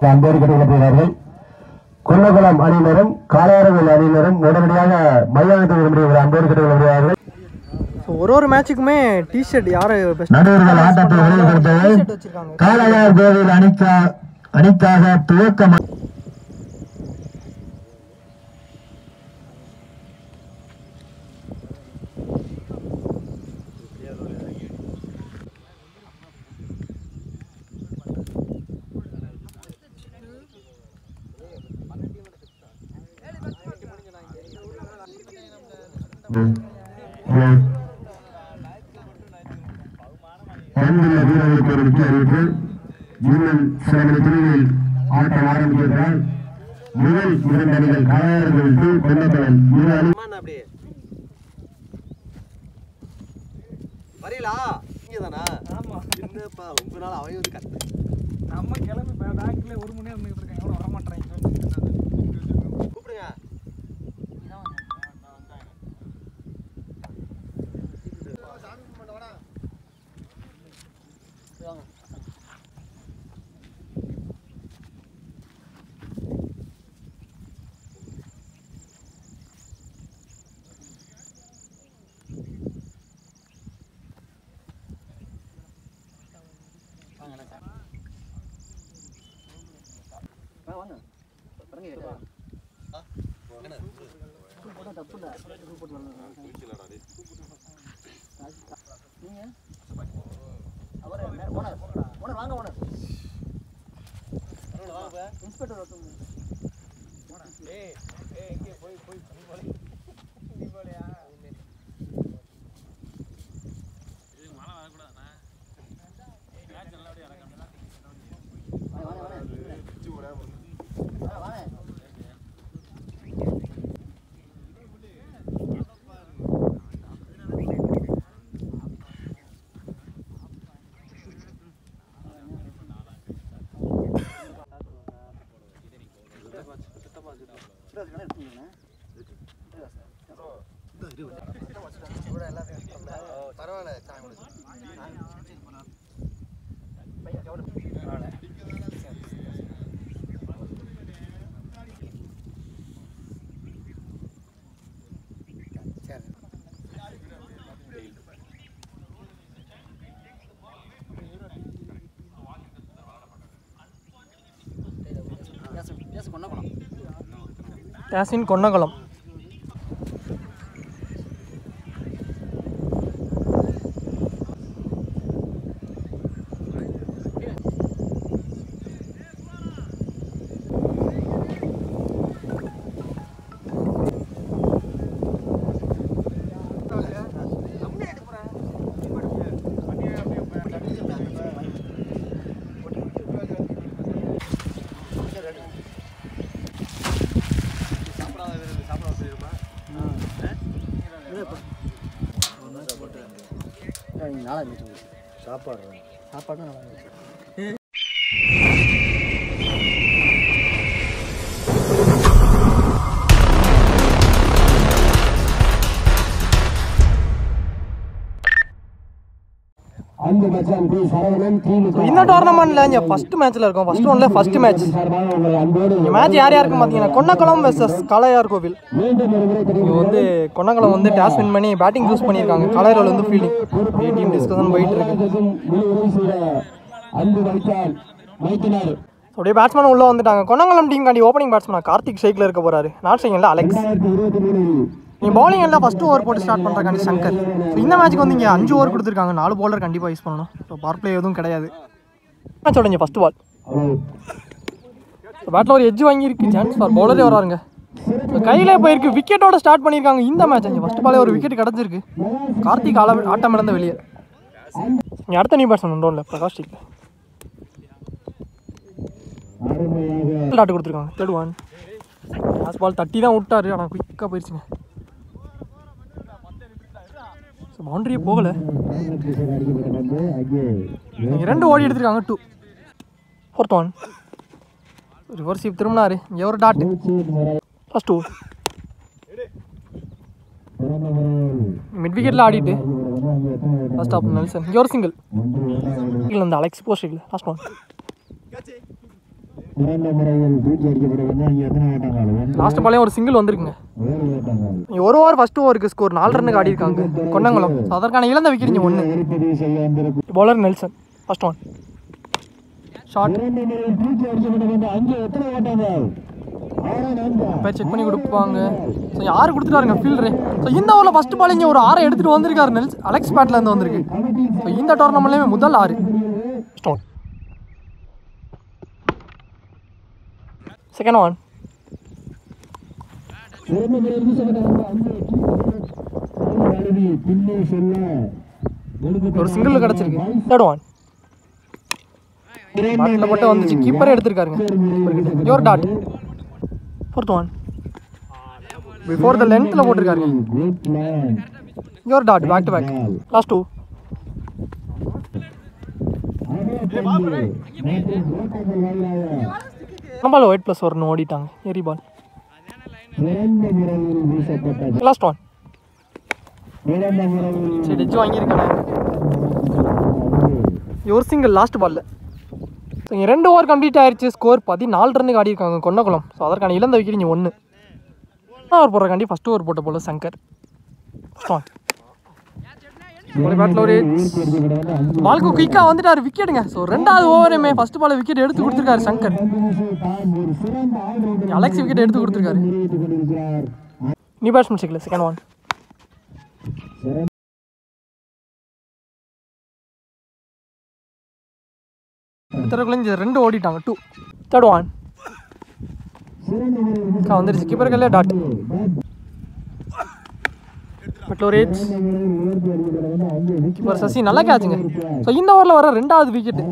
அன்போடு கட்டுக்கொள்ளப்படுகிறார்கள். கொல்லகுளம் அணியினரும் காளையார்கோவில் அணியினரும் உடனடியாக மைதானத்தில் விரும்புகிற அன்போடு கட்டுக்கொள்ளப்படுகிறார்கள். ஒரு மேட்சுக்குமே டிஷர்ட் யாரு நடுவர்கள் ஆட்டத்தை வெளிப்படுத்தவும் காளையார்கோவில் அணிக்காக துவக்கம் வீரர்களுக்கு ஒரு முக்கிய அறிவிப்பு. இன்னும் சில மணி துணிகளில் ஆட்டம் ஆரம்பிக்கிறார். முதல் 2 அணிகள் காளையார்கோவில் கொல்லகுளம் வரீங்களா? இங்கதானா? ஆமா. என்னப்பா ரொம்ப நாள் அவைய வந்து கத்து. நம்ம கிளம்பி பேங்க்ல 1 மணி நேரம் நின்னுட்டு இருக்காங்க. வர மாட்டறாங்க. கூப்பிடுங்க. யாசின் கொன்னகுளம். சாப்பாடு நல்லா இருந்துச்சு. இந்த டோர்னமெண்ட்ல இங்க ஃபர்ஸ்ட் மேட்ச்ல இருக்கும். ஃபர்ஸ்ட் ஒன்ல ஃபர்ஸ்ட் மேட்ச். இந்த மேட்ச் யார் யாருக்கு பாத்தீங்கன்னா கொன்னகுளம் வெர்சஸ் காளையார்கோவில். இங்க வந்து கொன்னகுளம் வந்து டாஸ் வின் பண்ணி பேட்டிங் சூஸ் பண்ணிருக்காங்க. காளையார்கோவில் வந்து ஃபீல்டிங். டீம் டிஸ்கஷன் போயிட்டு இருக்கு. அப்படியே பேட்ஸ்மேன் உள்ள வந்துட்டாங்க. கொன்னகுளம் டீம் காண்டி ஓப்பனிங் பேட்ஸ்மேன் கார்த்திக் ஷேக்ல இருக்க போறாரு. நாட் செகண்ட்ல அலெக்ஸ். நீ பவுலிங் எல்லாம் ஃபர்ஸ்ட் ஓவர் போட்டு ஸ்டார்ட் பண்ணுறாங்க சங்கர். ஸோ இந்த மேட்ச்சுக்கு வந்து இங்கே 5 ஓவர் கொடுத்துருக்காங்க. 4 பவுலர் கண்டிப்பாக யூஸ் பண்ணணும். ஸோ பவர் பிளே எதுவும் கிடையாது. மேட்ச் உடஞ்ச ஃபர்ஸ்ட் பால். ஸோ பேட்டில் ஒரு எட்ஜ் வாங்கியிருக்கு. சான்ஸ் ஃபார் பவுலரே வராருங்க. ஸோ கையிலே போயிருக்கு. விக்கெட்டோட ஸ்டார்ட் பண்ணியிருக்காங்க இந்த மேட்ச். இங்கே ஃபர்ஸ்ட் பாலே ஒரு விக்கெட் கிடச்சிருக்கு. கார்த்திக் ஆட்டம் இழந்த வெளியே. இங்கே அடுத்த நியூ பேட்ஸ்மேன் உண்டோம்ல பிரகாஷ் ஸ்ட்ரீக்கில் டாட் கொடுத்துருக்காங்க. Third one. லாஸ்ட் பால் தட்டி தான் விட்டாரு, ஆனால் குயிக்காக போயிடுச்சுங்க. ஸோ பவுண்டரியே போகலை. ரெண்டு ஓடி எடுத்துருக்காங்க. 2. Fourth one. ரிவர்ஸ் ஸ்வீப் திரும்பினாரு. இங்கே ஒரு டாட். ஃபர்ஸ்ட் 2. மிட் விக்கெட்டில் ஆடிட்டு ஃபர்ஸ்ட் ஆஃப் நெல்சன். இங்கே ஒரு சிங்கிள். இந்த அலெக்ஸ் போஸ்டில் லாஸ்ட் ஒன். லாஸ்ட் பாலே ஒரு சிங்கிள் வந்திருக்குங்க. ஒரு ஓவர் ஃபர்ஸ்ட் ஓவருக்கு ஸ்கோர் 4 ரன்னுக்கு ஆடி இருக்காங்க கொன்னங்குளம். அதற்கான இழந்த விக்கெட் இங்கே 1. Bowler Nelson. First one. Short. பேர் செக் பண்ணி கொடுப்பாங்க. ஸோ யார் கொடுத்துட்டாருங்க ஃபீல்டரு. ஸோ இந்த ஓவரில் ஃபர்ஸ்ட் பால் இங்கே ஒரு 6 எடுத்துகிட்டு வந்திருக்காரு அலெக்ஸ் பேட்லேருந்து வந்திருக்கு. ஸோ இந்த டோர்னமெண்ட்லேயுமே முதல் 6. ஸ்டோன். Second one. ஒரு சிங்கிள் கிடச்சிருக்கு. Third one. பேட்டில் மட்டும் வந்துச்சு. கீப்பரே எடுத்திருக்காருங்க. யோர் dot. Fourth one. Before the லென்த்தில் போட்டிருக்காருங்க. யோர் dot. Back to back. Last 2. நம்மளால ஒயிட் ப்ளஸ் வரணும் ஓடிட்டாங்க. எரி பால். Last one. சரி டச் வாங்கியிருக்கானே. ஒரு சிங்கிள் லாஸ்ட் பாலில். ஸோ இங்கே 2 ஓவர் கம்ப்ளீட் ஆயிடுச்சு. ஸ்கோர் 14 ரன்னுக்கு ஆடி இருக்காங்க கொன்னகுளம். ஸோ அதற்கான இழந்த விக்கெட் இங்கே 1. ஓவர் போடுறக்காண்டி ஃபஸ்ட் ஓவர் போட்ட போல சங்கர். பேட்டில் ஒரு பாலுக்கு குயிக்காக வந்துட்டார் விக்கெட்டுங்க. ஸோ 2வது ஓவருமே ஃபர்ஸ்ட் பால் விக்கெட் எடுத்து கொடுத்துருக்காரு சங்கர். அலெக்ஸ் விக்கெட் எடுத்து கொடுத்துருக்காரு. நியூ பேட்ஸ்மேன் சிக்கல. Second one. இத்தனைக்குள்ள 2 ஓடிட்டாங்க. 2. Third one. வந்துருச்சு. கீப்பர் கையில் டாட். மெட்லோரேஜ். கீப்பர் சசி நல்லா கேட்சுங்க. ஸோ இந்த ஓவரில் வர 2வது விக்கெட்டு.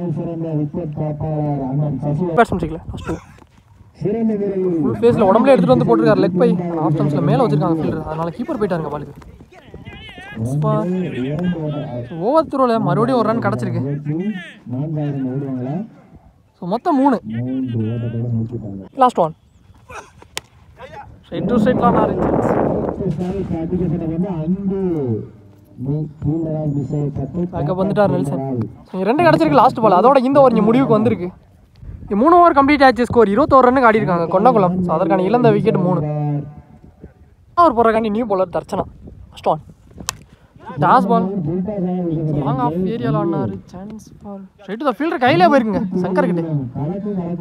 பேட்ஸ்மேன் சிக்கல. ஃபர்ஸ்ட் 2. ஃபுல் ஃபேஸில் உடம்புல எடுத்துகிட்டு வந்து போட்டிருக்காரு லெக் பை. ஆஃப் ஸ்டம்ப்ஸில் மேலே வச்சிருக்காங்க ஃபீல்டர். அதனால கீப்பர் போயிட்டாருங்க பாலுக்கு. ஓவர் த்ரோவில் மறுபடியும் ஒரு ரன் கிடச்சிருக்கு. ஸோ மொத்தம் 3. Last one. ஸ்ட்ரைட் டு ஸ்ட்ரைட்லாம் பேக்கப் வந்துட்டார் நெல்சன். 2 கிடச்சிருக்கு லாஸ்ட் பால். அதோட இந்த ஓவர் இங்கே முடிவுக்கு வந்திருக்கு. 3 ஓவர் கம்ப்ளீட் ஆச்சு. ஸ்கோர் 21 ரன்னுக்கு ஆடி இருக்காங்க கொன்னகுளம். ஸோ அதற்கான இழந்த விக்கெட் 3. ஓவர் போடுறக்காண்டி new bowler Darshana. First one. டாஸ் பால். லாங் ஆஃப் ஏரியாவில் ஆடினார். Chance ball. Straight to the fielder கையிலே போயிருக்குங்க சங்கர்கிட்ட.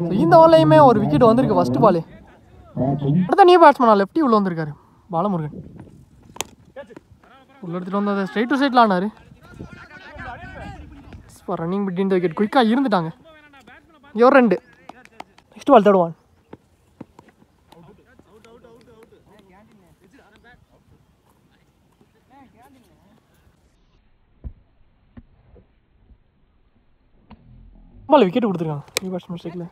ஸோ இந்த ஓவர்லையுமே ஒரு விக்கெட் வந்திருக்கு ஃபர்ஸ்ட் பால். அடுத்த நியூ பேட்ஸ்மேனா லெஃப்டி உள்ள வந்திருக்காரு பாலமுருகன். உள்ள எடுத்துகிட்டு வந்து அதை ஸ்ட்ரைட் டு ஸ்ட்ரைட்டில் ஆனார். ரன்னிங் பிட்வீன் த விக்கெட் குயிக்காக இருந்துட்டாங்க. ஒரு 2. Next ball. Third one. Ball wicket கொடுத்துருக்காங்க நியூ பேட்ஸ்மேன் ஸ்ட்ரைக்கில்.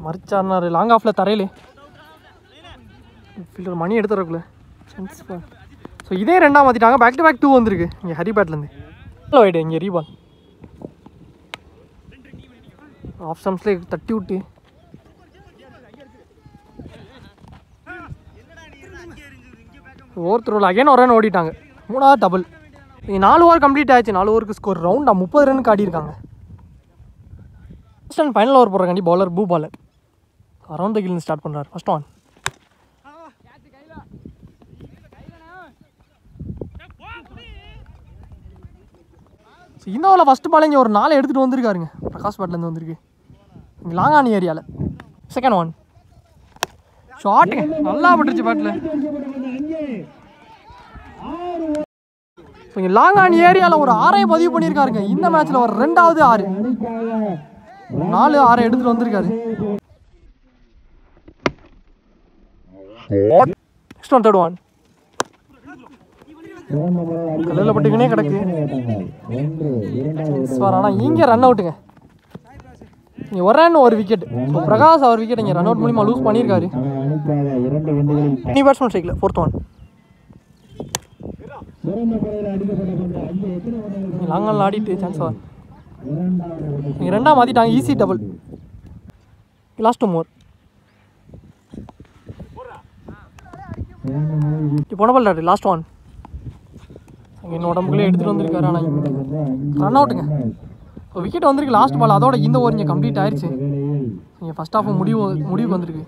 மறிச்சாருனாரு லாங் ஆஃபில் தரையிலே. ஃபீல்டர் மணி எடுத்துறக்குள்ள. ஸோ இதே 2ஆக மாற்றிட்டாங்க. பேக் டு பேக் 2 வந்திருக்கு இங்கே ஹரி பேட்லேருந்து. ஹலோ வைடு இங்கே ரீபால். ஆஃப் ஸ்டம்ப்ஸ்லேயே தட்டி விட்டு ஓவர் த்ரோவில் அகைன் ஒரு ரன் ஓடிட்டாங்க. 3வது டபுள். இங்கே 4 ஓவர் கம்ப்ளீட் ஆயிடுச்சு. 4 ஓவருக்கு ஸ்கோர் ரவுண்டாக 30 ரன்னுக்கு ஆடி இருக்காங்க. ஃபர்ஸ்ட் அண்ட் ஃபைனல் ஓவர் போடுறக்காண்டி பவுலர் பூ பாலர் அரௌண்ட் த கில்னு ஸ்டார்ட் பண்ணுறாரு. First one. ஸோ இந்த ஓவரில் ஃபஸ்ட்டு பால் இங்கே ஒரு 4 எடுத்துகிட்டு வந்திருக்காருங்க பிரகாஷ் பேட்லேருந்து வந்திருக்கு இங்கே லாங்கானி ஏரியாவில். Second one. ஷாட்டுங்க நல்லா பட்டுருச்சு பேட்டில். ஸோ இங்கே லாங்கானி ஏரியாவில் ஒரு 6 பதிவு பண்ணியிருக்காருங்க. இந்த மேட்ச்சில் ஒரு 2வது 6. 4 6 எடுத்துகிட்டு வந்திருக்காரு. நெக்ஸ்ட் ஒன் தேர்ட் ஒன் கல்லில் பட்டுக்கினே கிடக்கு. ஆனால் இங்கே ரன் அவுட்டுங்க. இங்கே ஒரு ரன் ஒரு விக்கெட். ஸோ பிரகாஷ் அவர் விக்கெட் இங்கே ரன் அவுட் மூலிமா லூஸ் பண்ணியிருக்காரு. நீ பேட்ஸ்மேன் ஸ்ட்ரைக்கில் ஃபோர்த் ஒன். லாங்கால் ஆடிட்டு சான்ஸ் வா. நீங்கள் ரெண்டாக மாற்றிட்டாங்க. Easy double. Last 2 more. இப்போ பால் டாட் லாஸ்ட் ஒன். இன்னும் உடம்புக்குள்ளே எடுத்துகிட்டு வந்திருக்காரு. ஆனால் ரன் அவுட்டுங்க. இப்போ விக்கெட் வந்திருக்கு லாஸ்ட் பால். அதோட இந்த ஓவர் இங்கே கம்ப்ளீட் ஆயிடுச்சு. இங்கே ஃபஸ்ட் ஹாஃபும் முடிவுக்கு வந்திருக்கு.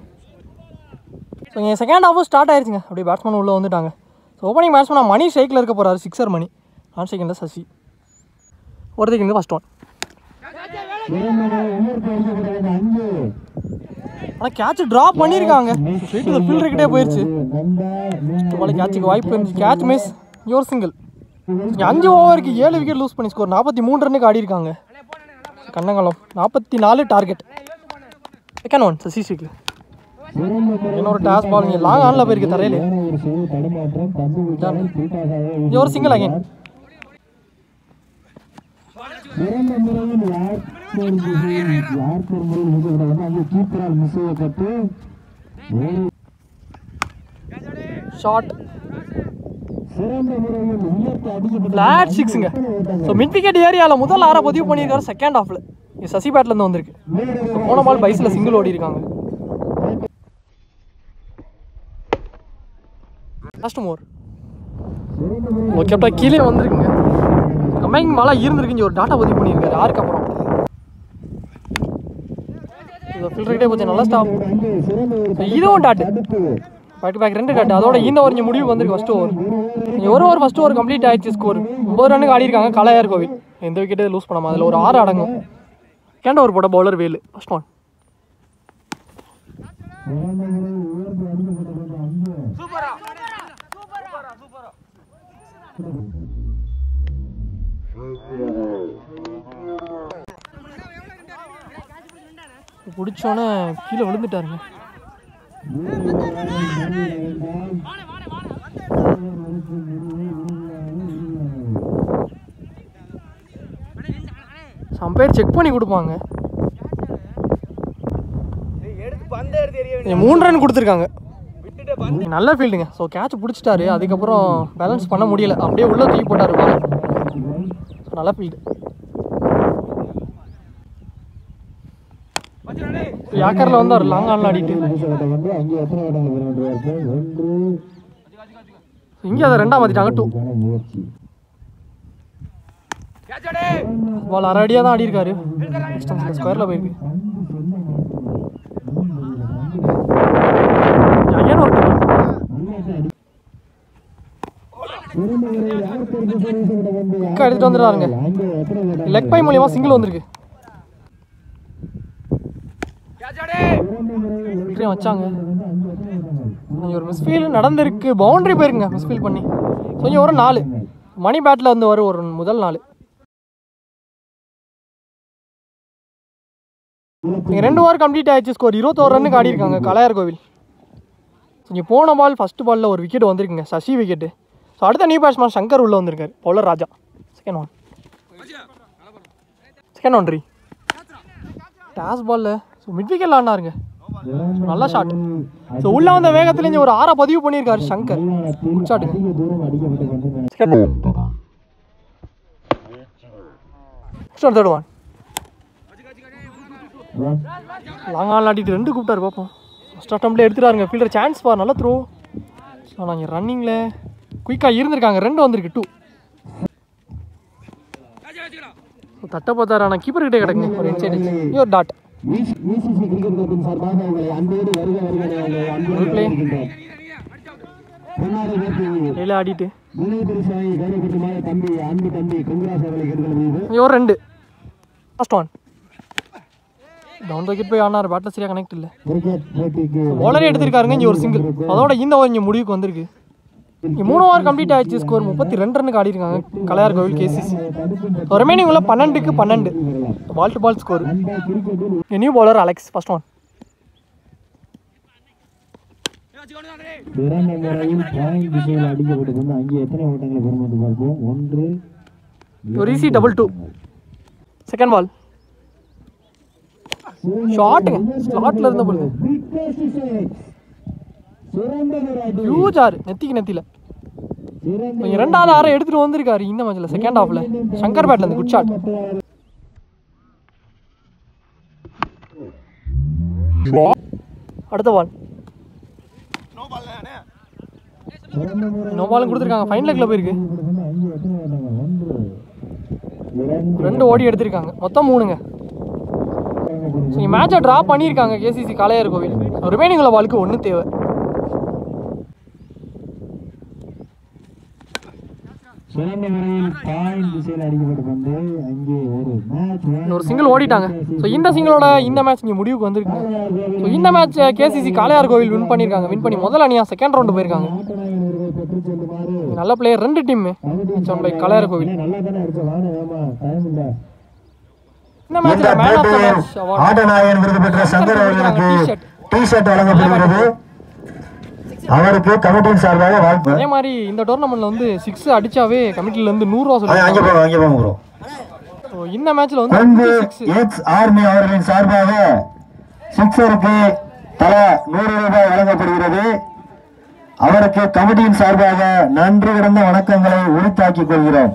ஸோ இங்கே செகண்ட் ஹாஃபும் ஸ்டார்ட் ஆயிடுச்சுங்க. அப்படியே பேட்ஸ்மேன் உள்ளே வந்துட்டாங்க. ஸோ ஓப்பனிங் பேட்ஸ்மேன் மணி ஸ்ட்ரைக்கில் இருக்க போகிறாரு. 6 மணி. நான் செகண்டில் சசி. ஒருத்தருக்கு ஃபஸ்ட் ஒன். ஆனால் கேட்ச் ட்ராப் பண்ணியிருக்காங்க. ஸ்ட்ரெயிட் ஒரு ஃபீல்டர்கிட்டே போயிடுச்சு. பால் கேட்சுக்கு வாய்ப்பு இருந்துச்சு. Catch miss. Your single. 5 ஓவருக்கு 7 விக்கெட் லூஸ் பண்ணி ஸ்கோர் 43 ரன்னுக்கு ஆடிருக்காங்க. கண்ணங்கலம் 44 டார்கெட். செகண்ட் ஒன் சசி ஸ்ட்ரைக்கில். இன்னொரு டாஸ் பால் நீங்கள் லாங் ஆனில் போயிருக்கு தரையில். ஒரு சிங்கிள் அகைன். ஷார்ட் ஃபிளாட் 6ங்க. ஸோ மிட் விக்கெட் ஏரியாவில் முதல் 6 பதிவு பண்ணியிருக்காரு செகண்ட் ஹாஃபில். சசி பேட்லேருந்து வந்திருக்கு. போன பால் பைஸில் சிங்கிள் ஓடி இருக்காங்க. லாஸ்ட் மோர். ஓகேப்பா கீழே வந்திருக்குங்க. கம்மிங் பாலாக இருந்திருக்கு. ஒரு டாட்டா பதிவு பண்ணியிருக்காரு 6க்கு அப்புறம். ஃபில்டர்கிட்டே போச்சு. நல்லா ஸ்டாப். இதுவும் dot. Back to back 2 dot. அதோட இந்த ஓவர் இங்கே முடிவு வந்திருக்கு. ஃபஸ்ட் ஓவர் ஒரு ஓவர் ஃபஸ்ட் ஓவர் கம்ப்ளீட் ஆயிடுச்சு. ஸ்கோர் 9 ரன்னுக்கு ஆடிருக்காங்க. கலையார் கோவில் எந்த விக்கெட்டே லூஸ் பண்ணாமல். அதில் ஒரு 6 அடங்கும். கேண்ட ஓவர் போட்ட பவுலர் வேலு. First one. பிடிச்சோன்னே கீழே விழுந்துட்டாருங்க. அம்பையர் செக் பண்ணி கொடுப்பாங்க. 3 ரன் கொடுத்துருக்காங்க. நல்ல ஃபீல்டுங்க. So catch பிடிச்சிட்டாரு. அதுக்கப்புறம் பேலன்ஸ் பண்ண முடியல. அப்படியே உள்ள தூக்கி போட்டார். நல்ல ஃபீல்டு. யாக்கரில் வந்து அவர் லாங் ஆனில் ஆடிட்டு இங்கே அதை 2ஆக மாற்றிட்டாங்க. 2 பால் 1/2 அடியாக தான் ஆடி இருக்காரு. ஸ்கொயரில் போயிருக்கு. ஐயன் ஒரு எடுத்துட்டு வந்துடுறாருங்க. லெக் பை மூலியமா சிங்கிள் வந்திருக்கு. வச்சாங்க. ஒரு மிஸ்ஃபீல் நடந்திருக்கு. பவுண்டரி போயிருங்க மிஸ்ஃபீல் பண்ணி. கொஞ்சம் ஒரு 4 மணி பேட்டில் வந்து ஒரு முதல் 4. நீங்கள் 2 ஓவர் கம்ப்ளீட் ஆயிடுச்சு. ஸ்கோர் 21 ரன்னுக்கு ஆடி இருக்காங்க கலையார் கோவில். கொஞ்சம் போன பால் ஃபஸ்ட்டு பாலில் ஒரு விக்கெட் வந்திருக்குங்க. சசி விக்கெட்டு. ஸோ அடுத்த நியூ பேட்ஸ்மேன் சங்கர் உள்ளே வந்திருக்காரு. Bowler Raja. Second one. Second one 3. டாஸ் பாலில் ஸோ மிட் விக்கெட்டில் ஆடினாருங்க. நல்லா ஷாட். ஸோ உள்ளே வந்த வேகத்துலேருந்து ஒரு 6 பதிவு பண்ணியிருக்காரு சங்கர். குட் ஷாட்டுங்க. Third one. லாங் ஆன் ஆடிட்டு 2 கூப்பிட்டாரு. பார்ப்போம். ஃபஸ்ட் அட்டம்ப்ட்ல எடுத்துட்டாருங்க. ஃபீல்டர் சான்ஸ் பார். நல்லா த்ரோ. ஸோ நாங்கள் ரன்னிங்கில் குயிக்காக இருந்திருக்காங்க. 2 வந்திருக்கு. 2 தட்ட பார்த்தாரு. ஆனால் கீப்பர்கிட்டே கிடக்குங்க. ஒரு இன்சைட் ஒரு டாட். ஆடிட்டு ஒரு 2. First one. டவுன் விக்கெட் போய் ஆனார். பேட்டில் சரியாக கனெக்ட் இல்லை. பவுலரே எடுத்திருக்காருங்க. இங்கே ஒரு சிங்கிள். அதோட இந்த ஓவர் இங்கே முடிவுக்கு வந்திருக்கு. இங்கே 3 ஓவர் கம்ப்ளீட் ஆயிடுச்சு. ஸ்கோர் 32 ரன்னுக்கு ஆடி இருக்காங்க கலையார் கோவில் கேசிசி. ரிமைனிங் உள்ள 12க்கு 12 ball to ball score. New bowler Alex. First one. சிறந்த முறையில் பாயிண்ட் திசையில் அடிக்கப்பட்டது வந்து அங்கே எத்தனை ஓட்டங்களை பெறும் என்று பார்ப்போம். 1 ஒரு ஈஸி டபுள் 2. செகண்ட் பால் ஷாட்டுங்க, ஸ்லாட்ல இருந்த போல ஹியூஜ் ஆறு நெத்திக்கு நெத்தியில. இரண்டாவது ஆறை எடுத்துட்டு வந்திருக்காரு இந்த மேட்ச்ல செகண்ட் ஹாஃப்ல. சங்கர் பேட்ல இருந்து குட் ஷாட். அடுத்த பால் நோ பாலும் கொடுத்துருக்காங்க. ஃபைன் லெக்ல போயிருக்கு. 2 ஓடி எடுத்திருக்காங்க, மொத்தம் 3ங்க. மேட்சை ட்ரா பண்ணியிருக்காங்க கேசிசி காளையார் கோவில். ரிமைனிங் உள்ள பாலுக்கு 1 தேவை. ஒரு சிங்கிள் ஓடிட்டாங்க. ஸோ இந்த சிங்கிளோட இந்த மேட்ச் இங்கே முடிவுக்கு வந்திருக்கு. ஸோ இந்த மேட்ச் கேசிசி காளையார் கோவில் வின் பண்ணியிருக்காங்க. வின் பண்ணி முதல் அணியாக செகண்ட் ரவுண்டு போயிருக்காங்க. நல்ல பிளேயர் 2 டீம் காளையார் கோவில். இந்த மேட்ச்ல man of the match award ஆட்டநாயகன் விருது பெற்ற சங்கர் அவர்களுக்கு டி-ஷர்ட் வழங்கப்படுகிறது. அவருக்கு கமிட்டியின் சார்பாக வாழ்த்து. அதே மாதிரி இந்த டோர்னமெண்ட்ல வந்து 6 அடிச்சாவே கமிட்டில இருந்து 100 ரூபா சொல்லுவாங்க. அங்கே போங்க ப்ரோ. ஸோ இந்த மேட்ச்ல வந்து 6 எக்ஸ் ஆர்மி அவர்களின் சார்பாக சிக்ஸருக்கு தலா 100 ரூபாய் வழங்கப்படுகிறது. அவருக்கு கமிட்டியின் சார்பாக நன்றி கிடந்த வணக்கங்களை உரித்தாக்கிக் கொள்கிறோம்.